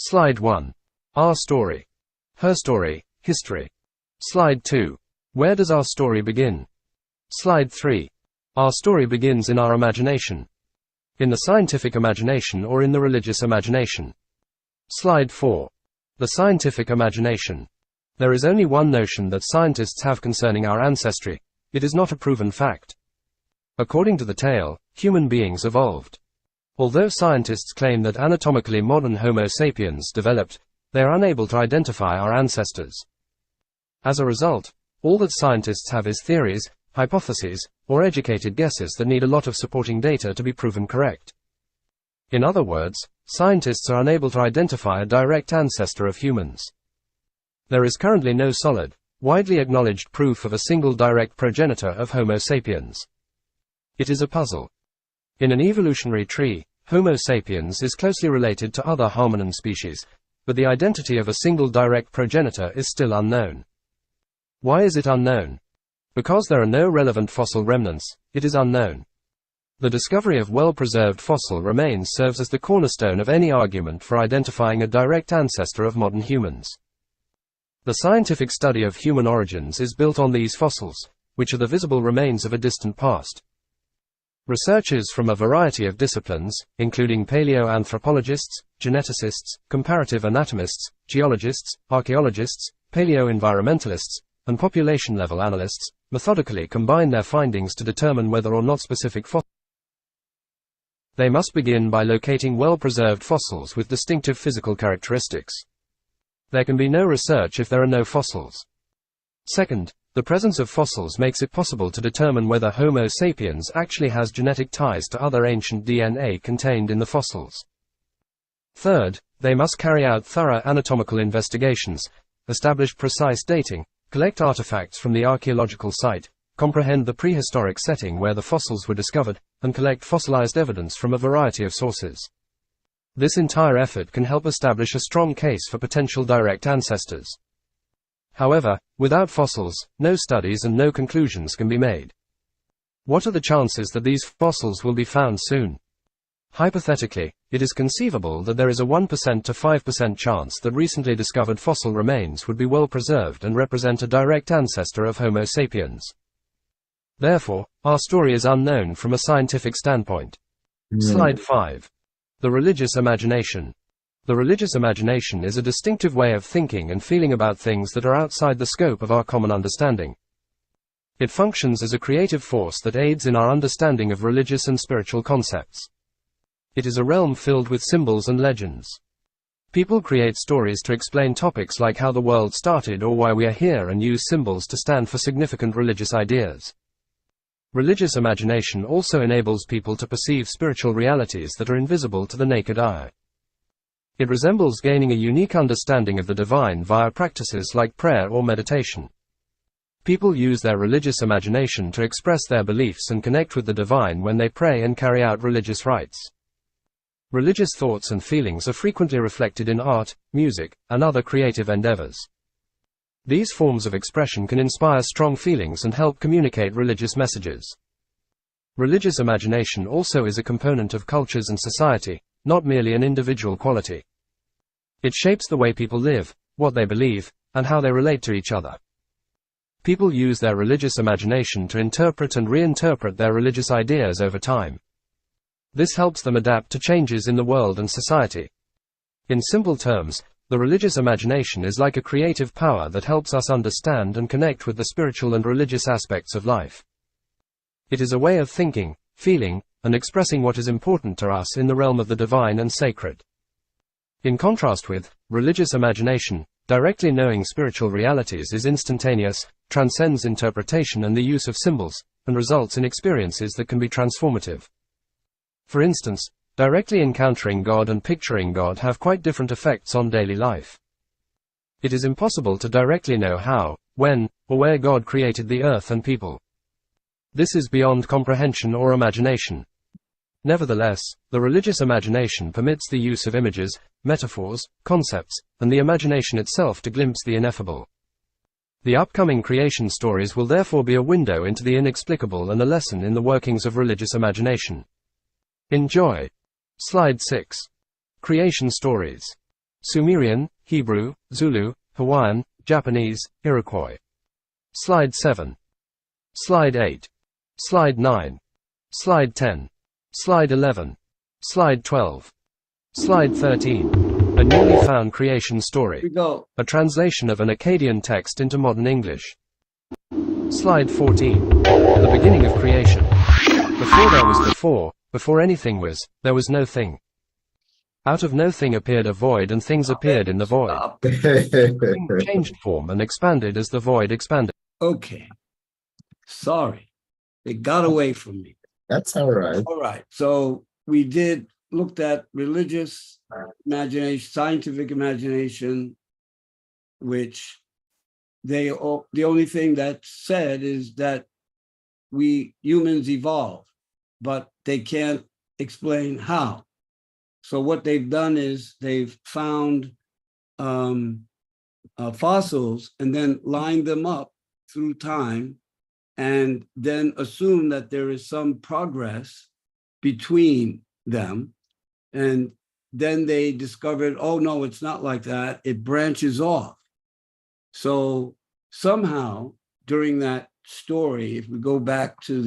Slide 1. Our story. Her story, history. Slide 2. Where does our story begin? Slide 3. Our story begins in our imagination. In the scientific imagination or in the religious imagination. Slide 4. The scientific imagination. There is only one notion that scientists have concerning our ancestry. It is not a proven fact. According to the tale, human beings evolved. Although scientists claim that anatomically modern Homo sapiens developed, they are unable to identify our ancestors. As a result, all that scientists have is theories, hypotheses, or educated guesses that need a lot of supporting data to be proven correct. In other words, scientists are unable to identify a direct ancestor of humans. There is currently no solid, widely acknowledged proof of a single direct progenitor of Homo sapiens. It is a puzzle. In an evolutionary tree, Homo sapiens is closely related to other hominin species, but the identity of a single direct progenitor is still unknown. Why is it unknown? Because there are no relevant fossil remnants, it is unknown. The discovery of well-preserved fossil remains serves as the cornerstone of any argument for identifying a direct ancestor of modern humans. The scientific study of human origins is built on these fossils, which are the visible remains of a distant past. Researchers from a variety of disciplines, including paleoanthropologists, geneticists, comparative anatomists, geologists, archaeologists, paleoenvironmentalists, and population-level analysts, methodically combine their findings to determine whether or not specific fossils. They must begin by locating well-preserved fossils with distinctive physical characteristics. There can be no research if there are no fossils. Second, the presence of fossils makes it possible to determine whether Homo sapiens actually has genetic ties to other ancient DNA contained in the fossils. Third, they must carry out thorough anatomical investigations, establish precise dating, collect artifacts from the archaeological site, comprehend the prehistoric setting where the fossils were discovered, and collect fossilized evidence from a variety of sources. This entire effort can help establish a strong case for potential direct ancestors. However, without fossils, no studies and no conclusions can be made. What are the chances that these fossils will be found soon? Hypothetically, it is conceivable that there is a 1% to 5% chance that recently discovered fossil remains would be well preserved and represent a direct ancestor of Homo sapiens. Therefore, our story is unknown from a scientific standpoint. Slide 5. The religious imagination. The religious imagination is a distinctive way of thinking and feeling about things that are outside the scope of our common understanding. It functions as a creative force that aids in our understanding of religious and spiritual concepts. It is a realm filled with symbols and legends. People create stories to explain topics like how the world started or why we are here and use symbols to stand for significant religious ideas. Religious imagination also enables people to perceive spiritual realities that are invisible to the naked eye. It resembles gaining a unique understanding of the divine via practices like prayer or meditation. People use their religious imagination to express their beliefs and connect with the divine when they pray and carry out religious rites. Religious thoughts and feelings are frequently reflected in art, music, and other creative endeavors. These forms of expression can inspire strong feelings and help communicate religious messages. Religious imagination also is a component of cultures and society, not merely an individual quality. It shapes the way people live, what they believe, and how they relate to each other. People use their religious imagination to interpret and reinterpret their religious ideas over time. This helps them adapt to changes in the world and society. In simple terms, the religious imagination is like a creative power that helps us understand and connect with the spiritual and religious aspects of life. It is a way of thinking, feeling, and expressing what is important to us in the realm of the divine and sacred. In contrast with religious imagination, directly knowing spiritual realities is instantaneous, transcends interpretation and the use of symbols, and results in experiences that can be transformative. For instance, directly encountering God and picturing God have quite different effects on daily life. It is impossible to directly know how, when, or where God created the earth and people. This is beyond comprehension or imagination. Nevertheless, the religious imagination permits the use of images, metaphors, concepts, and the imagination itself to glimpse the ineffable. The upcoming creation stories will therefore be a window into the inexplicable and a lesson in the workings of religious imagination. Enjoy. Slide 6. Creation stories. Sumerian, Hebrew, Zulu, Hawaiian, Japanese, Iroquois. Slide 7. Slide 8. Slide 9. Slide 10. Slide 11. Slide 12. Slide 13. A newly found creation story. We go. A translation of an Akkadian text into modern English. Slide 14. The beginning of creation. Before there was before anything was, there was no thing. Out of no thing appeared a void, and things appeared in the void. Thing changed form and expanded as the void expanded. Okay. Sorry. It got away from me. That's all right. All right. So we looked at religious imagination, scientific imagination, which the only thing that's said is that we humans evolve, but they can't explain how. So what they've done is they've found fossils and then lined them up through time and then assume that there is some progress between them. And then they discovered, oh, no, it's not like that. It branches off. So somehow during that story, if we go back to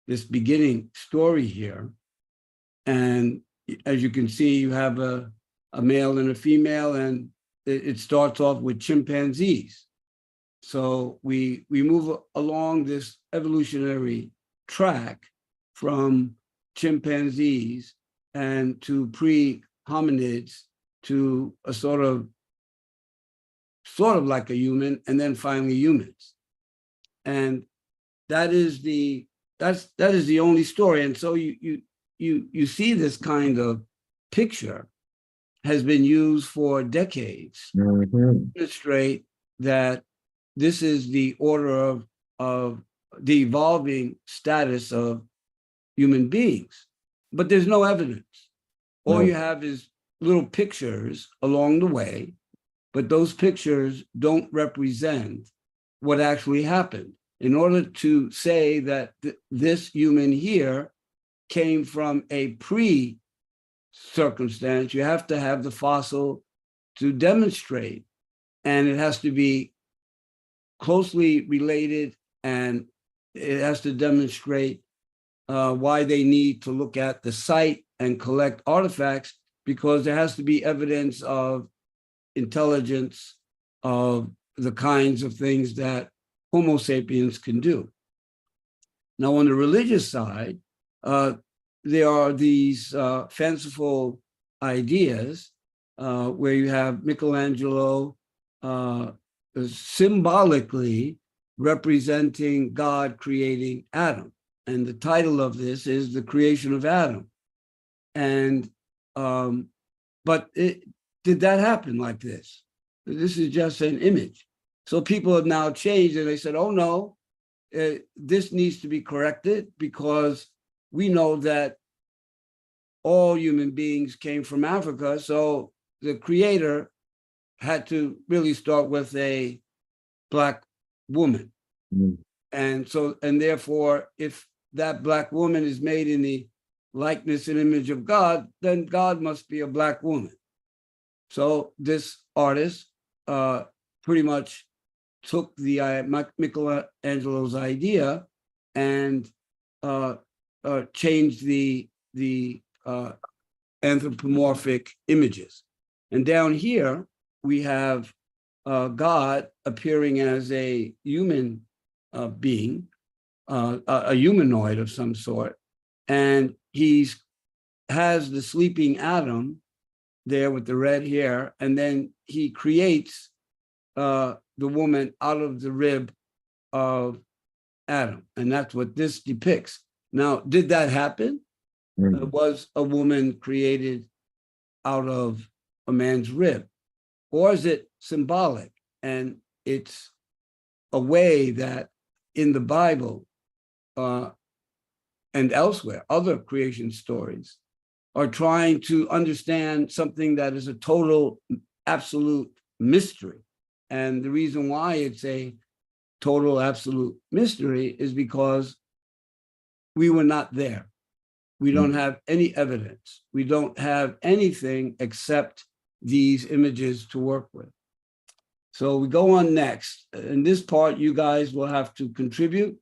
this beginning story here, and as you can see, you have a male and a female, and it starts off with chimpanzees. So we move along this evolutionary track from chimpanzees and to pre-hominids to a sort of like a human, and then finally humans. And that is the only story. And so you see this kind of picture has been used for decades to illustrate that this is the order of the evolving status of human beings. But there's no evidence. All you have is little pictures along the way, but those pictures don't represent what actually happened. In order to say that this human here came from a pre-circumstance, you have to have the fossil to demonstrate, and it has to be closely related, and it has to demonstrate why they need to look at the site and collect artifacts, because there has to be evidence of intelligence, of the kinds of things that Homo sapiens can do. Now, on the religious side, there are these fanciful ideas where you have Michelangelo symbolically representing God creating Adam. And the title of this is The Creation of Adam. And, but did that happen like this? This is just an image. So people have now changed, and they said, oh no, this needs to be corrected, because we know that all human beings came from Africa. So the creator had to really start with a Black woman. And therefore, if that Black woman is made in the likeness and image of God, then God must be a Black woman. So this artist pretty much took the Michelangelo's idea and changed the anthropomorphic images. And down here, we have God appearing as a human being, a humanoid of some sort. And he has the sleeping Adam there with the red hair. And then he creates the woman out of the rib of Adam. And that's what this depicts. Now, did that happen? Was a woman created out of a man's rib? Or is it symbolic? And it's a way that in the Bible and elsewhere, other creation stories are trying to understand something that is a total, absolute mystery. And the reason why it's a total, absolute mystery is because we were not there. We don't have any evidence. We don't have anything except these images to work with. So we go on next. In this part, you guys will have to contribute.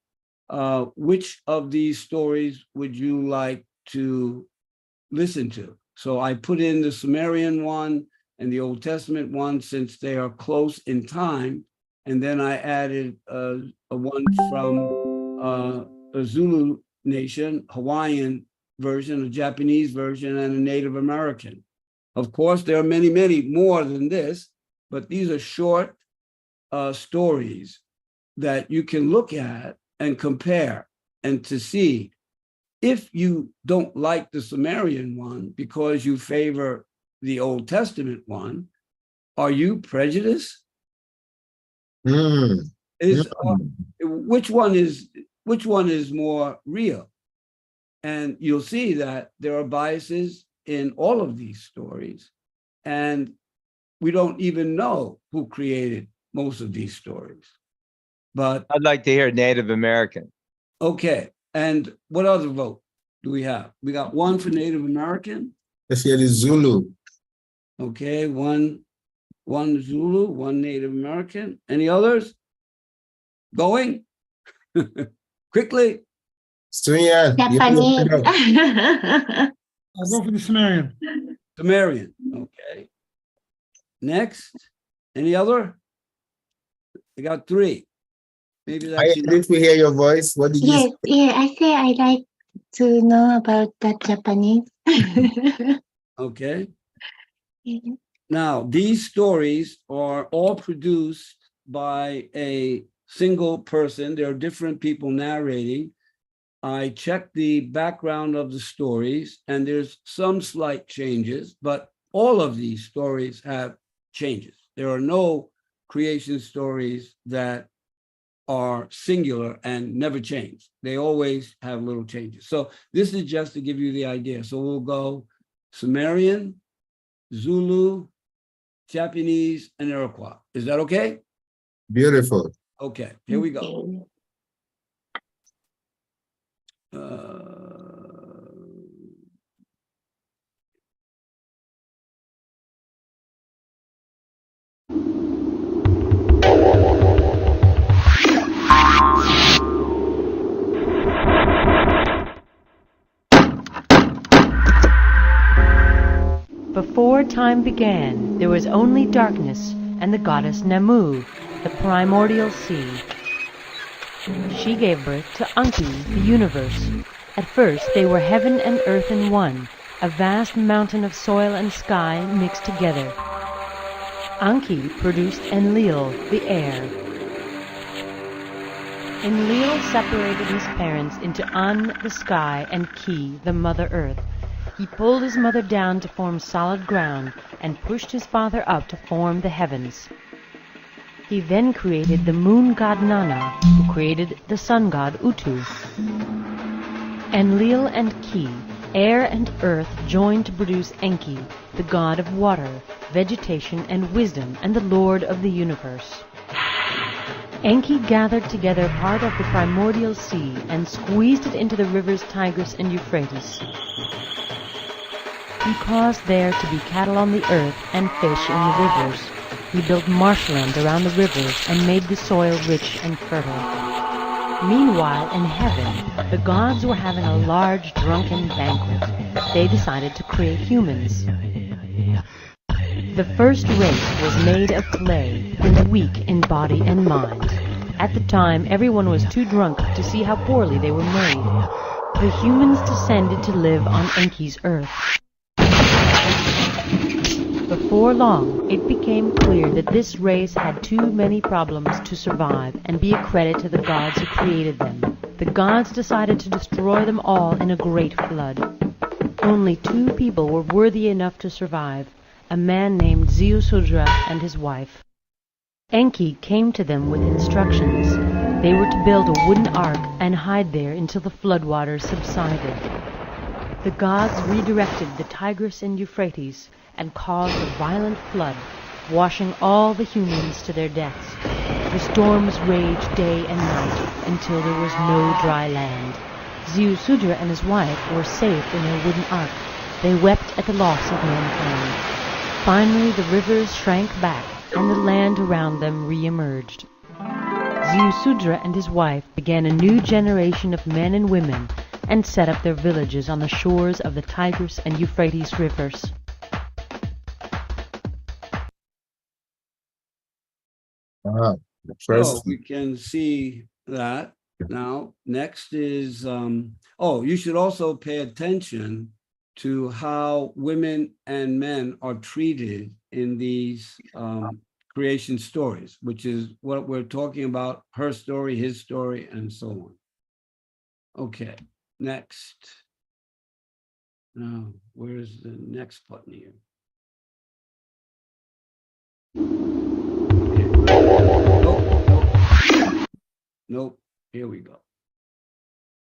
Which of these stories would you like to listen to? So I put in the Sumerian one and the Old Testament one since they are close in time. And then I added a one from a Zulu nation, Hawaiian version, a Japanese version, and a Native American. Of course, there are many, many more than this, but these are short stories that you can look at and compare and to see if you don't like the Sumerian one because you favor the Old Testament one, are you prejudiced? Which one is more real? And you'll see that there are biases in all of these stories, and we don't even know who created most of these stories. But I'd like to hear Native American. okay, and what other vote do we have? We got one for Native American. Let's hear the Zulu. Okay, one Zulu, one Native American. Any others? Going? Quickly. Japanese. I'll go for the Sumerian. Sumerian. Okay. Next. Any other? We got three. Maybe that's enough. Did we hear your voice? What did you Yes, say? yeah, I say I like to know about that Japanese. Okay. Now, these stories are all produced by a single person. There are different people narrating. I checked the background of the stories, and there's some slight changes, but all of these stories have changes. There are no creation stories that are singular and never change. They always have little changes. So this is just to give you the idea. So we'll go Sumerian, Zulu, Japanese, and Iroquois. Is that okay? Beautiful. Okay, here we go. Before time began, there was only darkness and the goddess Namu, the primordial sea. She gave birth to Anki, the universe. At first they were heaven and earth in one, a vast mountain of soil and sky mixed together. Anki produced Enlil, the air. Enlil separated his parents into An, the sky, and Ki, the mother earth. He pulled his mother down to form solid ground and pushed his father up to form the heavens. He then created the moon god Nana, who created the sun god Utu. Enlil and Ki, air and earth, joined to produce Enki, the god of water, vegetation, and wisdom, and the lord of the universe. Enki gathered together part of the primordial sea and squeezed it into the rivers Tigris and Euphrates. He caused there to be cattle on the earth and fish in the rivers. He built marshland around the rivers and made the soil rich and fertile. Meanwhile, in heaven, the gods were having a large drunken banquet. They decided to create humans. The first race was made of clay and weak in body and mind. At the time, everyone was too drunk to see how poorly they were made. The humans descended to live on Enki's earth. Before long, it became clear that this race had too many problems to survive and be a credit to the gods who created them. The gods decided to destroy them all in a great flood. Only 2 people were worthy enough to survive, a man named Ziusudra and his wife. Enki came to them with instructions. They were to build a wooden ark and hide there until the floodwaters subsided. The gods redirected the Tigris and Euphrates and caused a violent flood, washing all the humans to their deaths. The storms raged day and night until there was no dry land. Ziusudra and his wife were safe in their wooden ark. They wept at the loss of mankind. Finally, the rivers shrank back, and the land around them re-emerged. Ziusudra and his wife began a new generation of men and women and set up their villages on the shores of the Tigris and Euphrates rivers. Ah, So interesting. we can see that. Now, next is, you should also pay attention to how women and men are treated in these creation stories, which is what we're talking about, her story, his story, and so on. Okay, next. Now, where's the next button here? Nope. Here we go.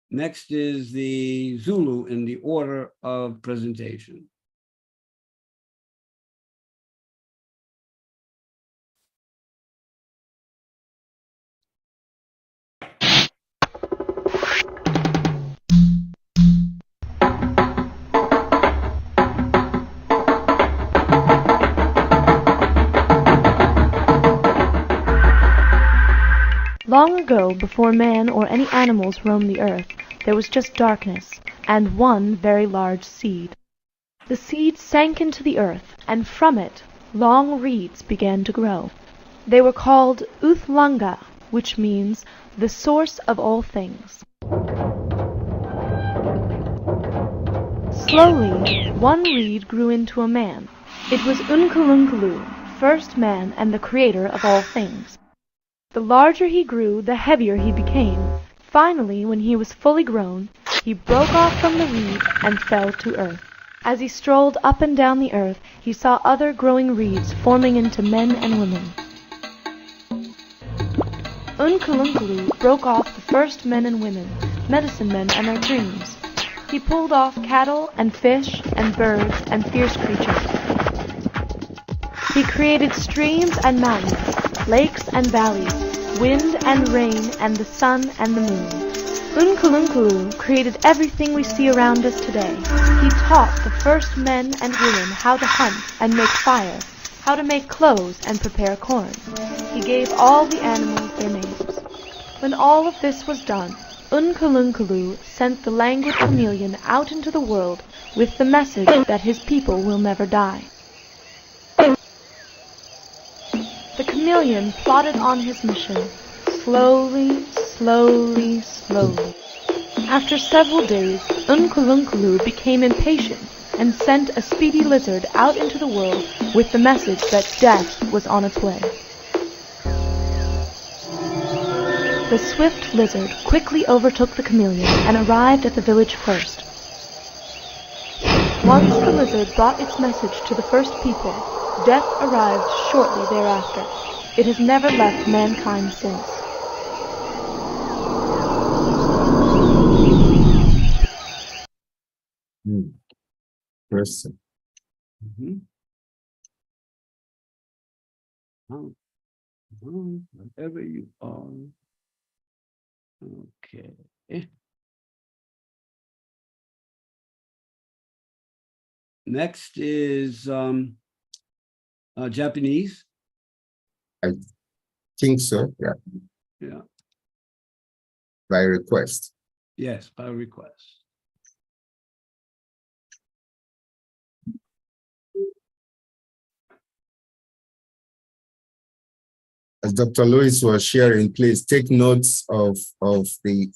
Next is the Zulu in the order of presentation. Long ago, before man or any animals roamed the earth, there was just darkness, and one very large seed. The seed sank into the earth, and from it long reeds began to grow. They were called Uthlanga, which means the source of all things. Slowly, one reed grew into a man. It was Unkalunkalu, first man and the creator of all things. The larger he grew, the heavier he became. Finally, when he was fully grown, he broke off from the reed and fell to earth. As he strolled up and down the earth, he saw other growing reeds forming into men and women. Unkalunkalu broke off the first men and women, medicine men and their dreams. He pulled off cattle and fish and birds and fierce creatures. He created streams and mountains, lakes and valleys, wind and rain, and the sun and the moon. Unkalunkalu created everything we see around us today. He taught the first men and women how to hunt and make fire, how to make clothes and prepare corn. He gave all the animals their names. When all of this was done, Unkalunkalu sent the languid chameleon out into the world with the message that his people will never die. The chameleon plodded on his mission, slowly, slowly, slowly. After several days, Unkalunkalu became impatient and sent a speedy lizard out into the world with the message that death was on its way. The swift lizard quickly overtook the chameleon and arrived at the village first. Once the lizard brought its message to the first people, death arrived shortly thereafter. It has never left mankind since. Interesting. Wherever you are. Okay. Next is Japanese. I think so, yeah, Yeah. by request. Yes, by request. As Dr. Lewis was sharing, please take notes of the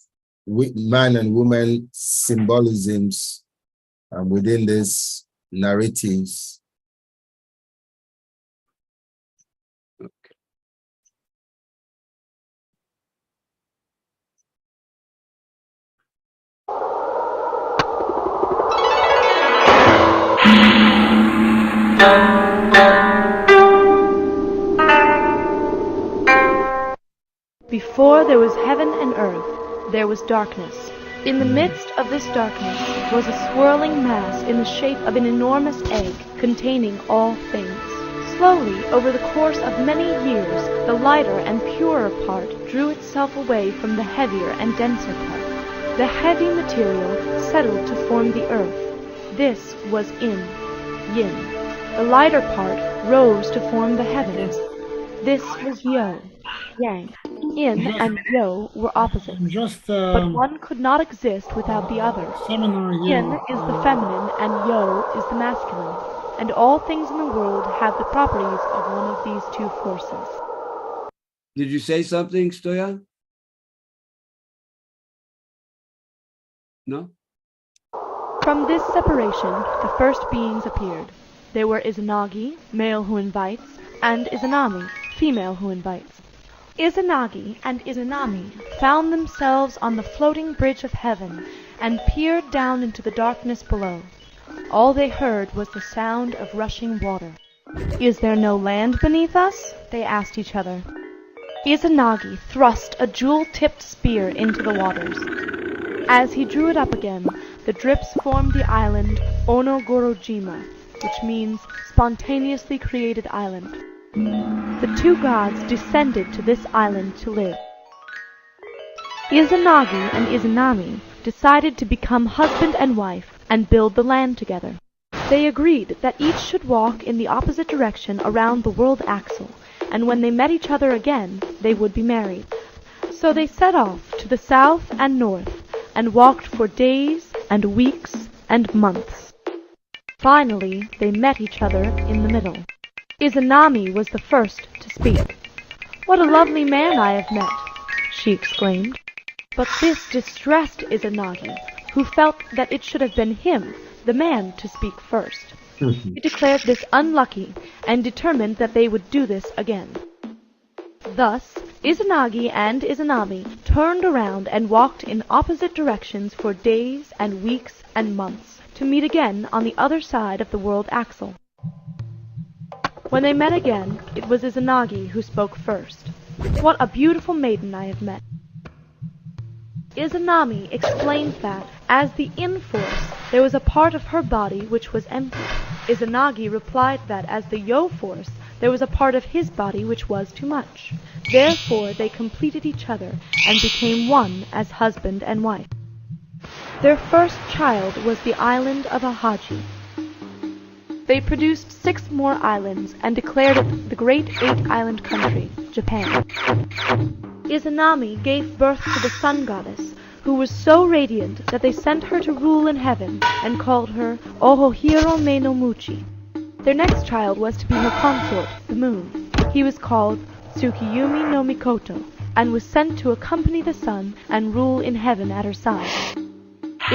man and woman symbolisms within these narratives. Before there was heaven and earth, there was darkness. In the midst of this darkness was a swirling mass in the shape of an enormous egg containing all things. Slowly, over the course of many years, the lighter and purer part drew itself away from the heavier and denser part. The heavy material settled to form the earth. This was Yin. The lighter part rose to form the heavens. This was Yo, Yang. Yin and Yo were opposites, Just but one could not exist without the other. seminar Yin is the feminine and Yo is the masculine, and all things in the world have the properties of one of these two forces. Did you say something, Stoyan? No? From this separation, the first beings appeared. There were Izanagi, male who invites, and Izanami, female who invites. Izanagi and Izanami found themselves on the floating bridge of heaven and peered down into the darkness below. All they heard was the sound of rushing water. "Is there no land beneath us?" they asked each other. Izanagi thrust a jewel-tipped spear into the waters. As he drew it up again, the drips formed the island Onogorojima, which means spontaneously created island. The two gods descended to this island to live. Izanagi and Izanami decided to become husband and wife and build the land together. They agreed that each should walk in the opposite direction around the world axle, and when they met each other again, they would be married. So they set off to the south and north and walked for days and weeks and months. Finally, they met each other in the middle. Izanami was the first to speak. "What a lovely man I have met," she exclaimed. But this distressed Izanagi, who felt that it should have been him, the man, to speak first. He declared this unlucky and determined that they would do this again. Thus, Izanagi and Izanami turned around and walked in opposite directions for days and weeks and months, to meet again on the other side of the world axle. When they met again, it was Izanagi who spoke first. "What a beautiful maiden I have met." Izanami explained that, as the in-force, there was a part of her body which was empty. Izanagi replied that, as the yo-force, there was a part of his body which was too much. Therefore, they completed each other and became one as husband and wife. Their first child was the island of Ahaji. They produced 6 more islands and declared it the Great 8-Island Country, Japan. Izanami gave birth to the Sun Goddess, who was so radiant that they sent her to rule in heaven and called her Ohohiro Me no Muchi. Their next child was to be her consort, the Moon. He was called Tsukiyumi no Mikoto, and was sent to accompany the sun and rule in heaven at her side.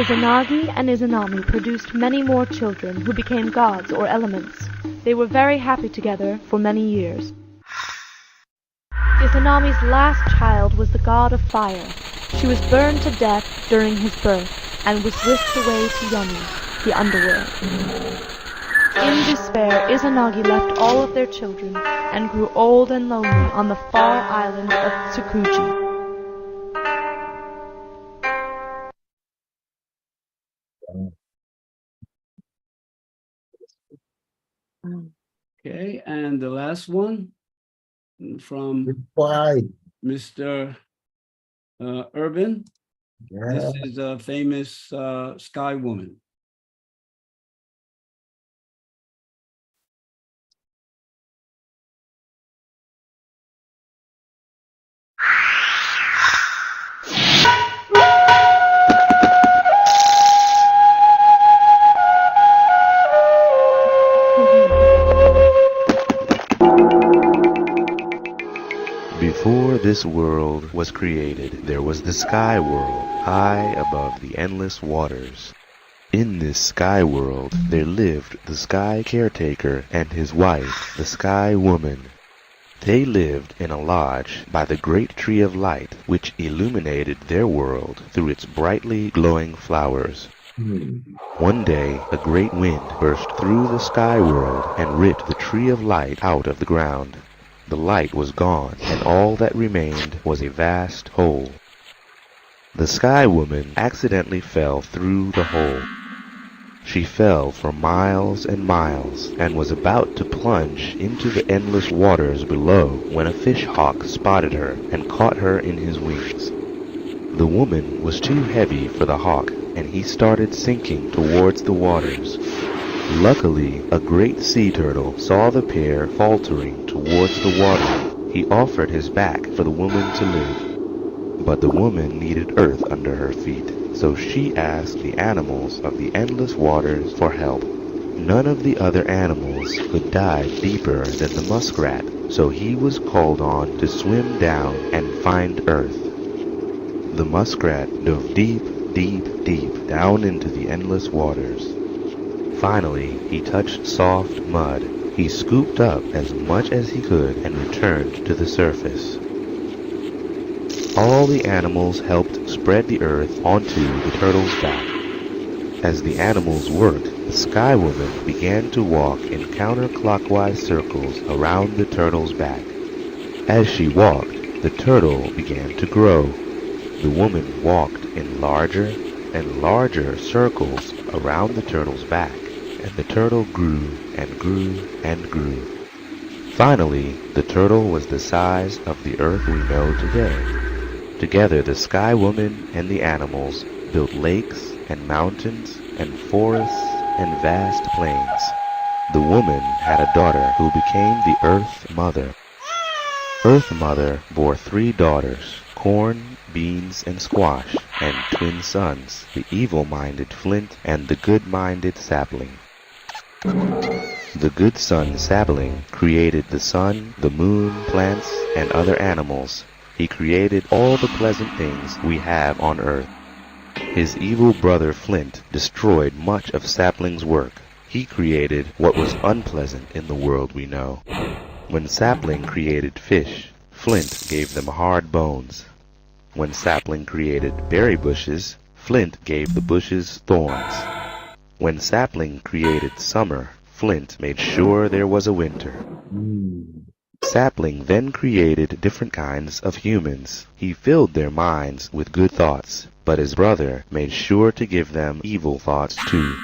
Izanagi and Izanami produced many more children who became gods or elements. They were very happy together for many years. Izanami's last child was the god of fire. She was burned to death during his birth and was whisked away to Yomi, the underworld. In despair, Izanagi left all of their children and grew old and lonely on the far island of Tsukuji. Okay, and the last one from Why? Mr. Urban. Yeah. This is a famous sky woman. Before this world was created, there was the sky world, high above the endless waters. In this sky world, there lived the sky caretaker and his wife, the sky woman. They lived in a lodge by the great tree of light, which illuminated their world through its brightly glowing flowers. One day, a great wind burst through the sky world and ripped the tree of light out of the ground. The light was gone, and all that remained was a vast hole. The sky woman accidentally fell through the hole. She fell for miles and miles, and was about to plunge into the endless waters below when a fish hawk spotted her and caught her in his wings. The woman was too heavy for the hawk, and he started sinking towards the waters. Luckily, a great sea turtle saw the pair faltering towards the water. He offered his back for the woman to live. But the woman needed earth under her feet, so she asked the animals of the endless waters for help. None of the other animals could dive deeper than the muskrat, so he was called on to swim down and find earth. The muskrat dove deep, deep, deep down into the endless waters. Finally, he touched soft mud. He scooped up as much as he could and returned to the surface. All the animals helped spread the earth onto the turtle's back. As the animals worked, the Sky Woman began to walk in counterclockwise circles around the turtle's back. As she walked, the turtle began to grow. The woman walked in larger and larger circles around the turtle's back, and the turtle grew and grew and grew. Finally, the turtle was the size of the earth we know today. Together, the Sky Woman and the animals built lakes and mountains and forests and vast plains. The woman had a daughter who became the Earth Mother. Earth Mother bore 3 daughters, Corn, Beans, and Squash, and twin sons, the evil-minded Flint and the good-minded Sapling. The good son Sapling created the sun, the moon, plants, and other animals. He created all the pleasant things we have on earth. His evil brother Flint destroyed much of Sapling's work. He created what was unpleasant in the world we know. When Sapling created fish, Flint gave them hard bones. When Sapling created berry bushes, Flint gave the bushes thorns. When Sapling created summer, Flint made sure there was a winter. Sapling then created different kinds of humans. He filled their minds with good thoughts, but his brother made sure to give them evil thoughts too.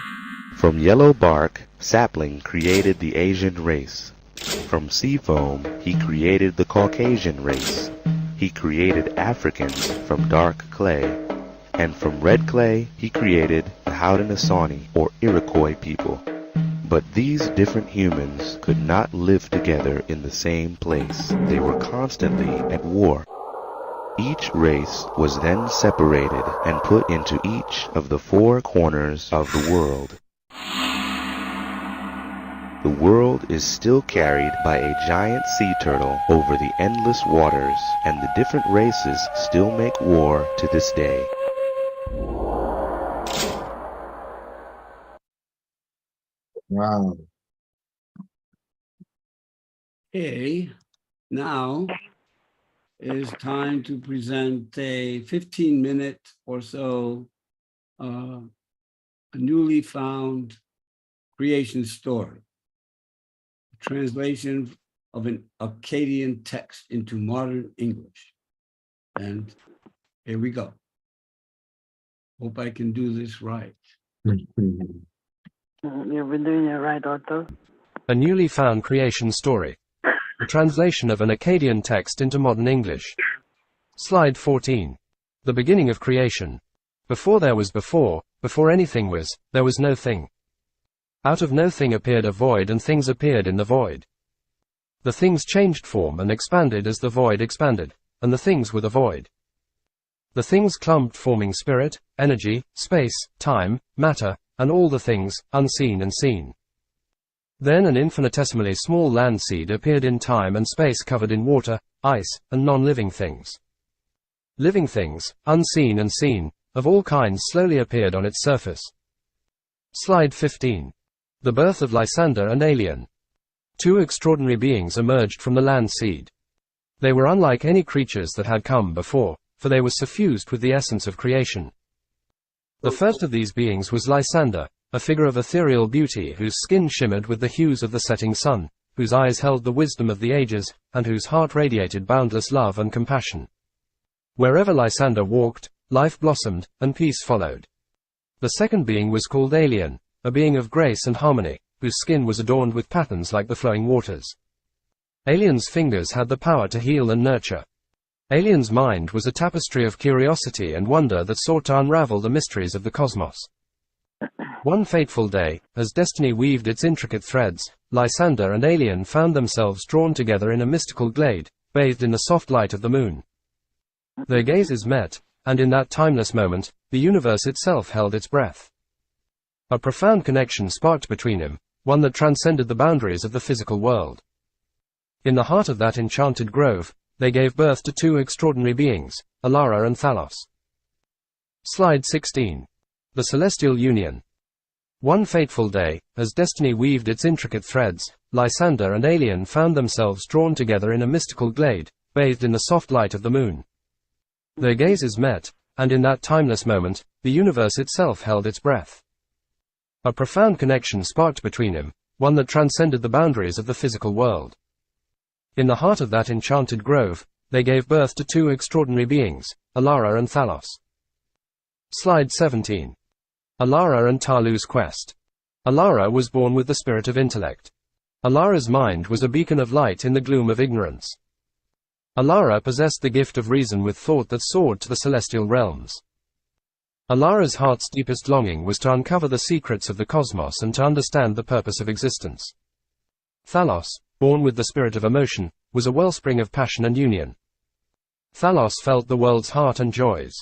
From yellow bark, Sapling created the Asian race. From sea foam, he created the Caucasian race. He created Africans from dark clay. And from red clay, he created the Haudenosaunee, or Iroquois people. But these different humans could not live together in the same place. They were constantly at war. Each race was then separated and put into each of the 4 corners of the world. The world is still carried by a giant sea turtle over the endless waters, and the different races still make war to this day. Wow. Okay, now it is time to present a 15-minute or so a newly found creation story, a translation of an Akkadian text into modern English. And here we go. Hope I can do this right. You've been doing it right, Otto. A newly found creation story. A translation of an Akkadian text into modern English. Slide 14. The beginning of creation. Before there was before anything was, there was no thing. Out of no thing appeared a void, and things appeared in the void. The things changed form and expanded as the void expanded, and the things were the void. The things clumped, forming spirit, energy, space, time, matter, and all the things, unseen and seen. Then an infinitesimally small land seed appeared in time and space, covered in water, ice, and non-living things. Living things, unseen and seen, of all kinds slowly appeared on its surface. Slide 15. The birth of Lysander and Alien. 2 extraordinary beings emerged from the land seed. They were unlike any creatures that had come before, for they were suffused with the essence of creation. The first of these beings was Lysander, a figure of ethereal beauty whose skin shimmered with the hues of the setting sun, whose eyes held the wisdom of the ages, and whose heart radiated boundless love and compassion. Wherever Lysander walked, life blossomed, and peace followed. The second being was called Alien, a being of grace and harmony, whose skin was adorned with patterns like the flowing waters. Alien's fingers had the power to heal and nurture. Alien's mind was a tapestry of curiosity and wonder that sought to unravel the mysteries of the cosmos. One fateful day, as destiny weaved its intricate threads, Lysander and Alien found themselves drawn together in a mystical glade, bathed in the soft light of the moon. Their gazes met, and in that timeless moment, the universe itself held its breath. A profound connection sparked between them, one that transcended the boundaries of the physical world. In the heart of that enchanted grove, they gave birth to two extraordinary beings, Alara and Thalos. Slide 16. The Celestial Union. One fateful day, as destiny weaved its intricate threads, Lysander and Alien found themselves drawn together in a mystical glade, bathed in the soft light of the moon. Their gazes met, and in that timeless moment, the universe itself held its breath. A profound connection sparked between them, one that transcended the boundaries of the physical world. In the heart of that enchanted grove, they gave birth to two extraordinary beings, Alara and Thalos. Slide 17. Alara and Talu's quest. Alara was born with the spirit of intellect. Alara's mind was a beacon of light in the gloom of ignorance. Alara possessed the gift of reason with thought that soared to the celestial realms. Alara's heart's deepest longing was to uncover the secrets of the cosmos and to understand the purpose of existence. Thalos, born with the spirit of emotion, was a wellspring of passion and union. Thalos felt the world's heart and joys.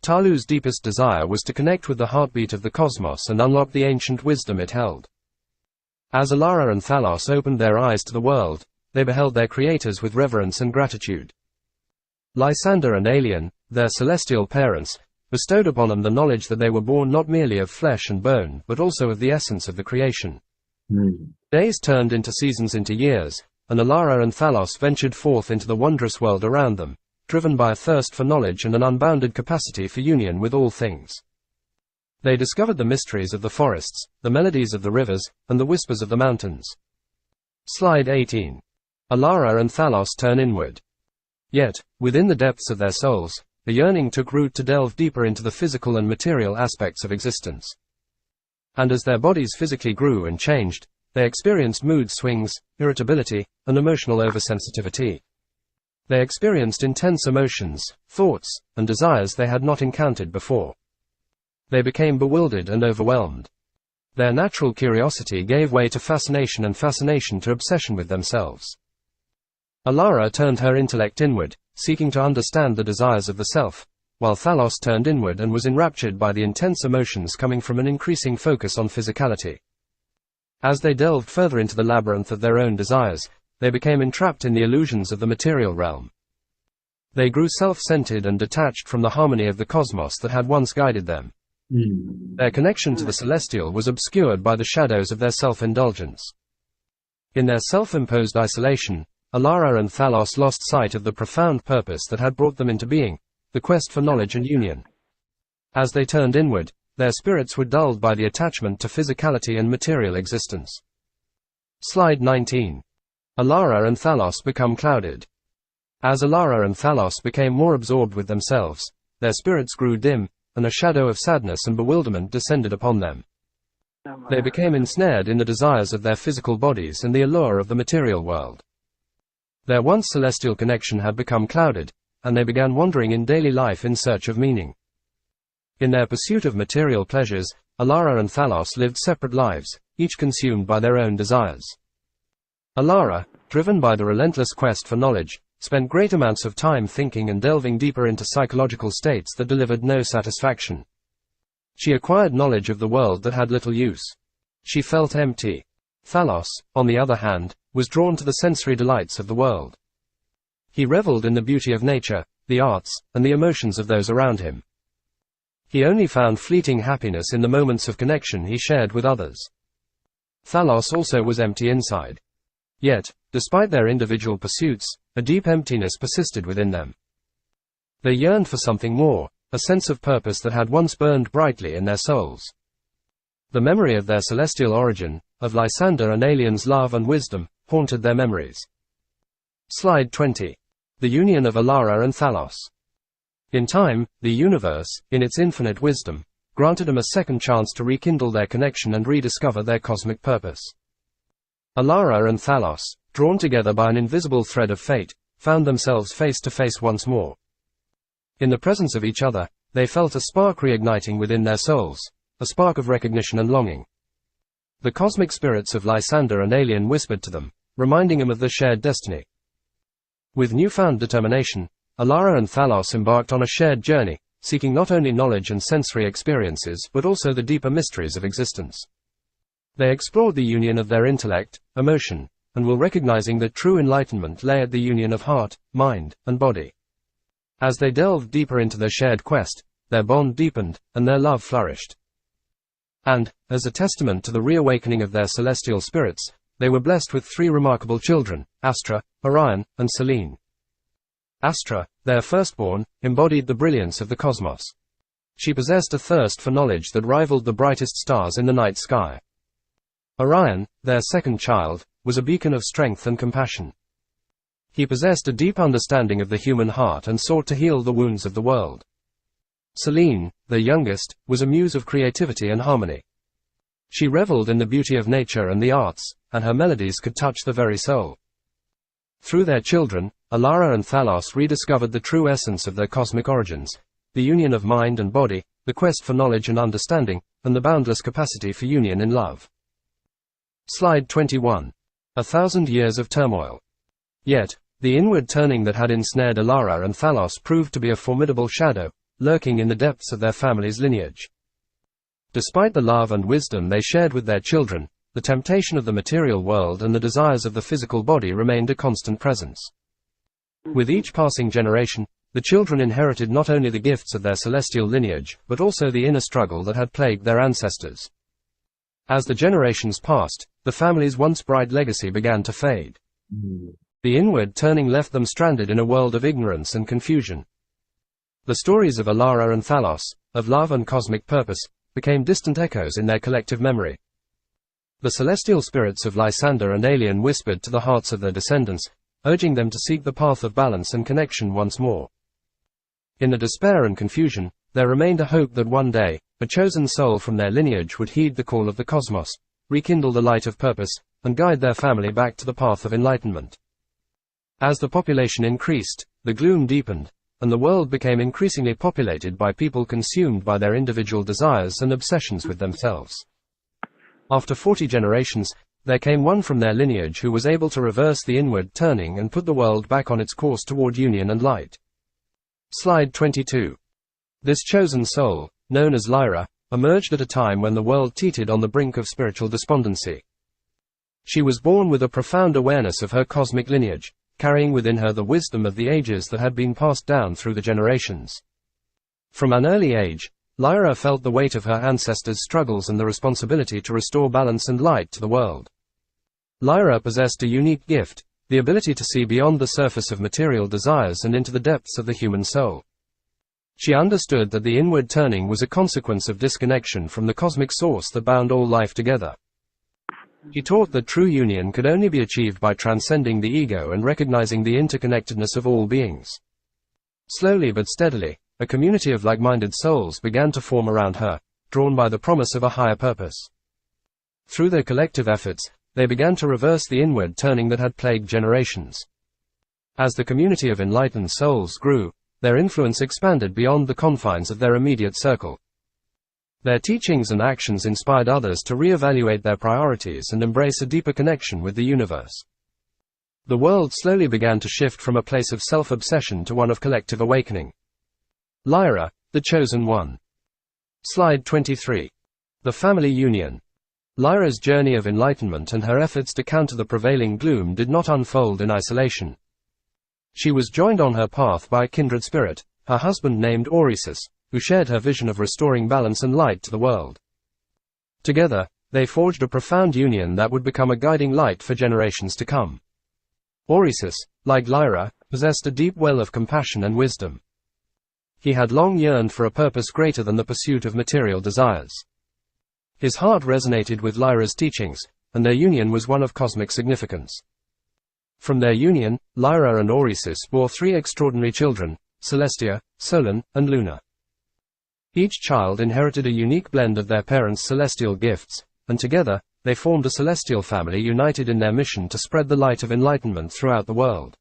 Talu's deepest desire was to connect with the heartbeat of the cosmos and unlock the ancient wisdom it held. As Alara and Thalos opened their eyes to the world, they beheld their creators with reverence and gratitude. Lysander and Alien, their celestial parents, bestowed upon them the knowledge that they were born not merely of flesh and bone, but also of the essence of the creation. Days turned into seasons into years, and Alara and Thalos ventured forth into the wondrous world around them, driven by a thirst for knowledge and an unbounded capacity for union with all things. They discovered the mysteries of the forests, the melodies of the rivers, and the whispers of the mountains. Slide 18. Alara and Thalos turn inward. Yet, within the depths of their souls, a yearning took root to delve deeper into the physical and material aspects of existence. And as their bodies physically grew and changed, they experienced mood swings, irritability, and emotional oversensitivity. They experienced intense emotions, thoughts, and desires they had not encountered before. They became bewildered and overwhelmed. Their natural curiosity gave way to fascination and fascination to obsession with themselves. Alara turned her intellect inward, seeking to understand the desires of the self, while Thalos turned inward and was enraptured by the intense emotions coming from an increasing focus on physicality. As they delved further into the labyrinth of their own desires, they became entrapped in the illusions of the material realm. They grew self-centered and detached from the harmony of the cosmos that had once guided them. Their connection to the celestial was obscured by the shadows of their self-indulgence. In their self-imposed isolation, Alara and Thalos lost sight of the profound purpose that had brought them into being, the quest for knowledge and union. As they turned inward, their spirits were dulled by the attachment to physicality and material existence. Slide 19. Alara and Thalos become clouded. As Alara and Thalos became more absorbed with themselves, their spirits grew dim, and a shadow of sadness and bewilderment descended upon them. They became ensnared in the desires of their physical bodies and the allure of the material world. Their once celestial connection had become clouded, and they began wandering in daily life in search of meaning. In their pursuit of material pleasures, Alara and Thalos lived separate lives, each consumed by their own desires. Alara, driven by the relentless quest for knowledge, spent great amounts of time thinking and delving deeper into psychological states that delivered no satisfaction. She acquired knowledge of the world that had little use. She felt empty. Thalos, on the other hand, was drawn to the sensory delights of the world. He reveled in the beauty of nature, the arts, and the emotions of those around him. He only found fleeting happiness in the moments of connection he shared with others. Thalos also was empty inside. Yet, despite their individual pursuits, a deep emptiness persisted within them. They yearned for something more, a sense of purpose that had once burned brightly in their souls. The memory of their celestial origin, of Lysander and Alien's love and wisdom, haunted their memories. Slide 20. The union of Alara and Thalos. In time, the universe, in its infinite wisdom, granted them a second chance to rekindle their connection and rediscover their cosmic purpose. Alara and Thalos, drawn together by an invisible thread of fate, found themselves face to face once more. In the presence of each other, they felt a spark reigniting within their souls, a spark of recognition and longing. The cosmic spirits of Lysander and Aelian whispered to them, reminding them of their shared destiny. With newfound determination, Alara and Thalos embarked on a shared journey, seeking not only knowledge and sensory experiences but also the deeper mysteries of existence. They explored the union of their intellect, emotion, and will recognizing that true enlightenment lay at the union of heart, mind, and body. As they delved deeper into their shared quest, their bond deepened, and their love flourished. And, as a testament to the reawakening of their celestial spirits, they were blessed with 3 remarkable children, Astra, Orion, and Selene. Astra, their firstborn, embodied the brilliance of the cosmos. She possessed a thirst for knowledge that rivaled the brightest stars in the night sky. Orion, their second child, was a beacon of strength and compassion. He possessed a deep understanding of the human heart and sought to heal the wounds of the world. Selene, their youngest, was a muse of creativity and harmony. She reveled in the beauty of nature and the arts, and her melodies could touch the very soul. Through their children, Alara and Thalos rediscovered the true essence of their cosmic origins, the union of mind and body, the quest for knowledge and understanding, and the boundless capacity for union in love. Slide 21. 1,000 years of turmoil. Yet, the inward turning that had ensnared Alara and Thalos proved to be a formidable shadow, lurking in the depths of their family's lineage. Despite the love and wisdom they shared with their children, the temptation of the material world and the desires of the physical body remained a constant presence. With each passing generation, the children inherited not only the gifts of their celestial lineage, but also the inner struggle that had plagued their ancestors. As the generations passed, the family's once bright legacy began to fade. The inward turning left them stranded in a world of ignorance and confusion. The stories of Alara and Thalos, of love and cosmic purpose, became distant echoes in their collective memory. The celestial spirits of Lysander and Aelian whispered to the hearts of their descendants, urging them to seek the path of balance and connection once more. In the despair and confusion, there remained a hope that one day, a chosen soul from their lineage would heed the call of the cosmos, rekindle the light of purpose, and guide their family back to the path of enlightenment. As the population increased, the gloom deepened, and the world became increasingly populated by people consumed by their individual desires and obsessions with themselves. After 40 generations, there came one from their lineage who was able to reverse the inward turning and put the world back on its course toward union and light. Slide 22. This chosen soul, known as Lyra, emerged at a time when the world teetered on the brink of spiritual despondency. She was born with a profound awareness of her cosmic lineage, carrying within her the wisdom of the ages that had been passed down through the generations. From an early age, Lyra felt the weight of her ancestors' struggles and the responsibility to restore balance and light to the world. Lyra possessed a unique gift, the ability to see beyond the surface of material desires and into the depths of the human soul. She understood that the inward turning was a consequence of disconnection from the cosmic source that bound all life together. She taught that true union could only be achieved by transcending the ego and recognizing the interconnectedness of all beings. Slowly but steadily, a community of like-minded souls began to form around her, drawn by the promise of a higher purpose. Through their collective efforts, they began to reverse the inward turning that had plagued generations. As the community of enlightened souls grew, their influence expanded beyond the confines of their immediate circle. Their teachings and actions inspired others to reevaluate their priorities and embrace a deeper connection with the universe. The world slowly began to shift from a place of self-obsession to one of collective awakening. Lyra, the chosen one. Slide 23. The family union. Lyra's journey of enlightenment and her efforts to counter the prevailing gloom did not unfold in isolation. She was joined on her path by a kindred spirit, her husband named Orisis, who shared her vision of restoring balance and light to the world. Together, they forged a profound union that would become a guiding light for generations to come. Orisis, like Lyra, possessed a deep well of compassion and wisdom. He had long yearned for a purpose greater than the pursuit of material desires. His heart resonated with Lyra's teachings, and their union was one of cosmic significance. From their union, Lyra and Orisis bore 3 extraordinary children, Celestia, Solon, and Luna. Each child inherited a unique blend of their parents' celestial gifts, and together, they formed a celestial family united in their mission to spread the light of enlightenment throughout the world.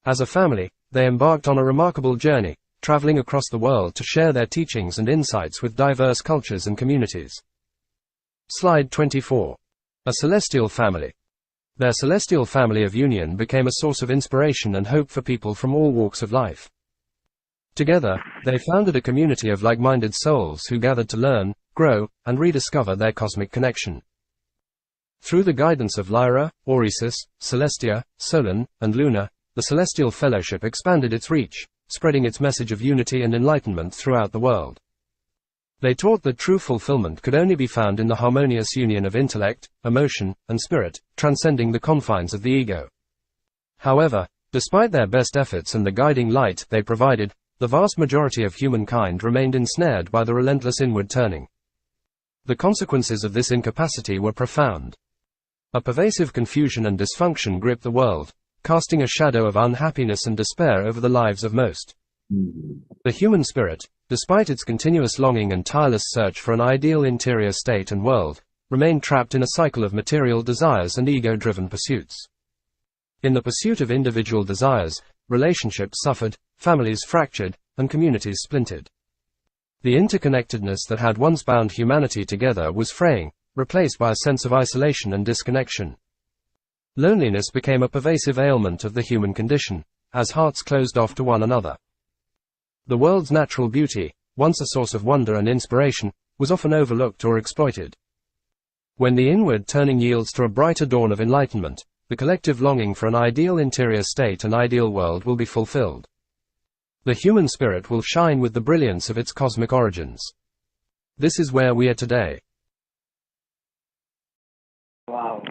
As a family, they embarked on a remarkable journey, traveling across the world to share their teachings and insights with diverse cultures and communities. Slide 24. A celestial family. Their celestial family of union became a source of inspiration and hope for people from all walks of life. Together, they founded a community of like-minded souls who gathered to learn, grow, and rediscover their cosmic connection. Through the guidance of Lyra, Orisis, Celestia, Solon, and Luna, the Celestial Fellowship expanded its reach, spreading its message of unity and enlightenment throughout the world. They taught that true fulfillment could only be found in the harmonious union of intellect, emotion, and spirit, transcending the confines of the ego. However, despite their best efforts and the guiding light they provided, the vast majority of humankind remained ensnared by the relentless inward turning. The consequences of this incapacity were profound. A pervasive confusion and dysfunction gripped the world, casting a shadow of unhappiness and despair over the lives of most. The human spirit, despite its continuous longing and tireless search for an ideal interior state and world, remained trapped in a cycle of material desires and ego-driven pursuits. In the pursuit of individual desires, relationships suffered, families fractured, and communities splintered. The interconnectedness that had once bound humanity together was fraying, replaced by a sense of isolation and disconnection. Loneliness became a pervasive ailment of the human condition, as hearts closed off to one another. The world's natural beauty, once a source of wonder and inspiration, was often overlooked or exploited. When the inward turning yields to a brighter dawn of enlightenment, the collective longing for an ideal interior state and ideal world will be fulfilled. The human spirit will shine with the brilliance of its cosmic origins. This is where we are today. Wow.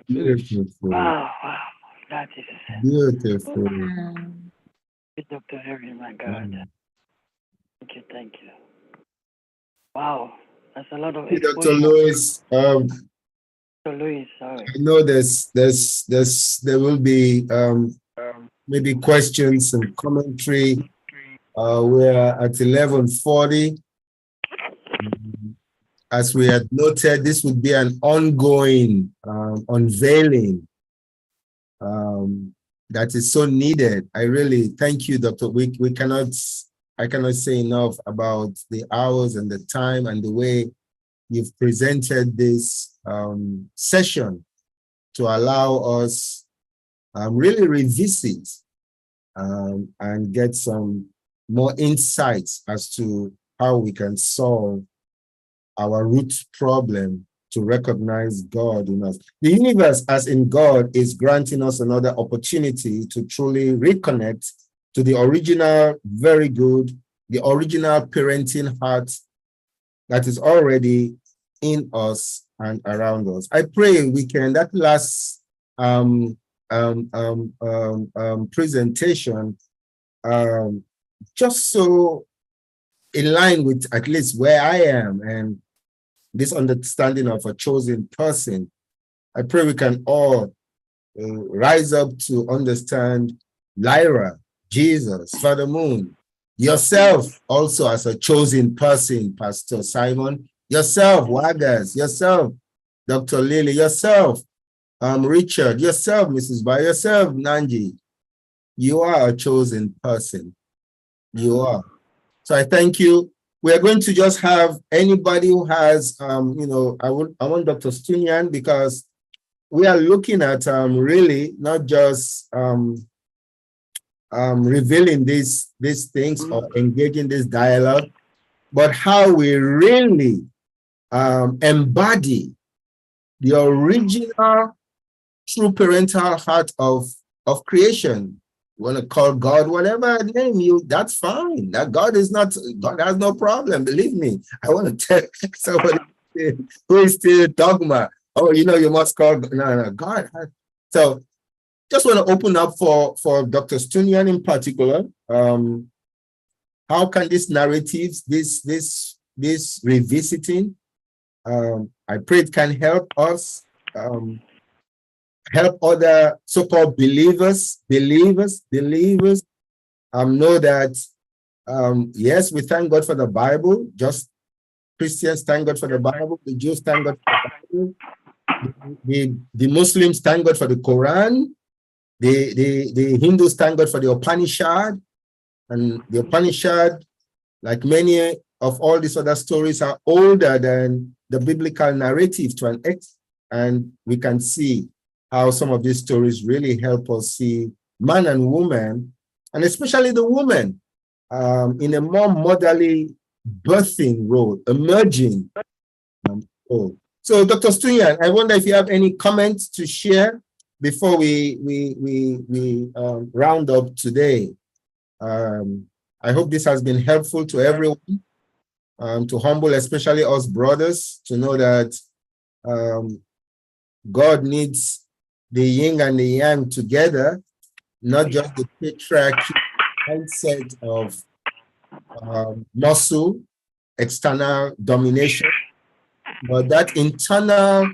Beautiful. Wow. That is Beautiful. good, Dr. Harry, my God. Thank you. Wow. That's a lot of Dr. exposure. Lewis, Dr. Louis, sorry. I know there will be maybe questions and commentary. We're at 11:40. As we had noted, this would be an ongoing unveiling that is so needed. I really thank you, Dr. I cannot say enough about the hours and the time and the way you've presented this session to allow us really revisit and get some more insights as to how we can solve our root problem to recognize God in us. The universe, as in God, is granting us another opportunity to truly reconnect to the original, very good, the original parenting heart that is already in us and around us. I pray we can, that last presentation, just so in line with at least where I am and this understanding of a chosen person. I pray we can all rise up to understand Lyra, Jesus, Father Moon, yourself also as a chosen person, Pastor Simon, yourself, Wagas, yourself, Dr. Lily, yourself, Richard, yourself, Mrs. Ba, yourself, Nanji. You are a chosen person. You are. So I thank you. We are going to just have anybody who has, I want Dr. Stunian, because we are looking at really not just revealing these things or engaging this dialogue, but how we really embody the original true parental heart of creation. You want to call God whatever name you, that's fine. That God has no problem. Believe me. I want to tell somebody who is still dogma. Oh, you must call God. So just want to open up for Dr. Stunian in particular. How can these narratives, this revisiting, I pray it can help us, help other so-called believers know that, yes, we thank God for the Bible. Just Christians thank God for the Bible. The Jews thank God for the Bible. The Muslims thank God for the Quran. The Hindus thank God for the Upanishad. And the Upanishad, like many of all these other stories, are older than the biblical narrative to an extent. And we can see how some of these stories really help us see man and woman, and especially the woman, in a more motherly birthing role, emerging role. So, Dr. Stunyan, I wonder if you have any comments to share before we round up today. I hope this has been helpful to everyone, to humble especially us brothers, to know that God needs the yin and the yang together, not just the patriarchy mindset of muscle, external domination, but that internal